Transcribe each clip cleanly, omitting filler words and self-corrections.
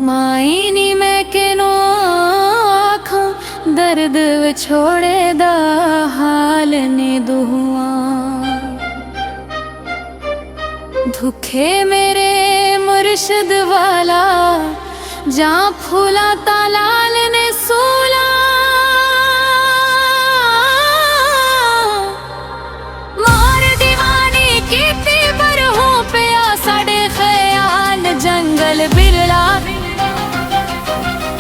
माई नी मैं किनो आखूं दर्द विछोड़े दा हाल ने दुआ दुखे मेरे मुर्शद वाला जा फूला तालाल ने सूला मार दीवानी कीती पर हो पिया साडे ख्याल जंगल बिरला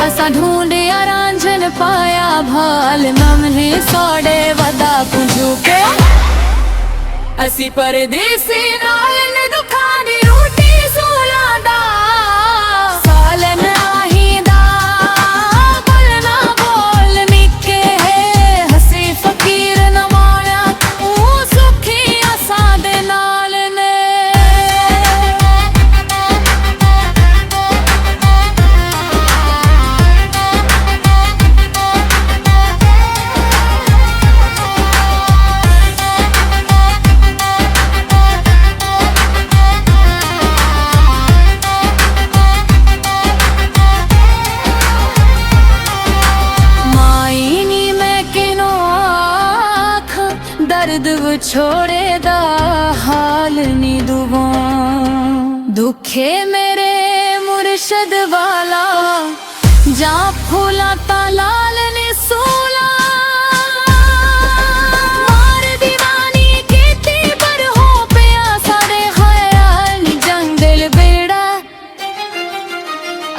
असा ढूंढिया रांझन पाया भाल नमने सोड़े वदा पुंजू के असी परदेसी नाल ने दुखा दी रोटी सूला दा सालन आही दा बोलना बोल निके है हसी फकीर न माया ओ सुखी असा दे नाल ने दर्द विछोड़े दा हाल नी दुआ दुखे मेरे मुर्शद वाला जा फूला तालाल ने सूला मार दीवानी कीती पर हो पिया सारे ख्याल जंगल बेड़ा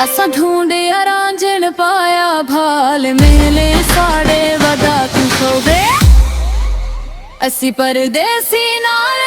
असा ढूंढिया रांझन पाया भाल मेले साड़े वदा तू सो गए असी परदेसी नाल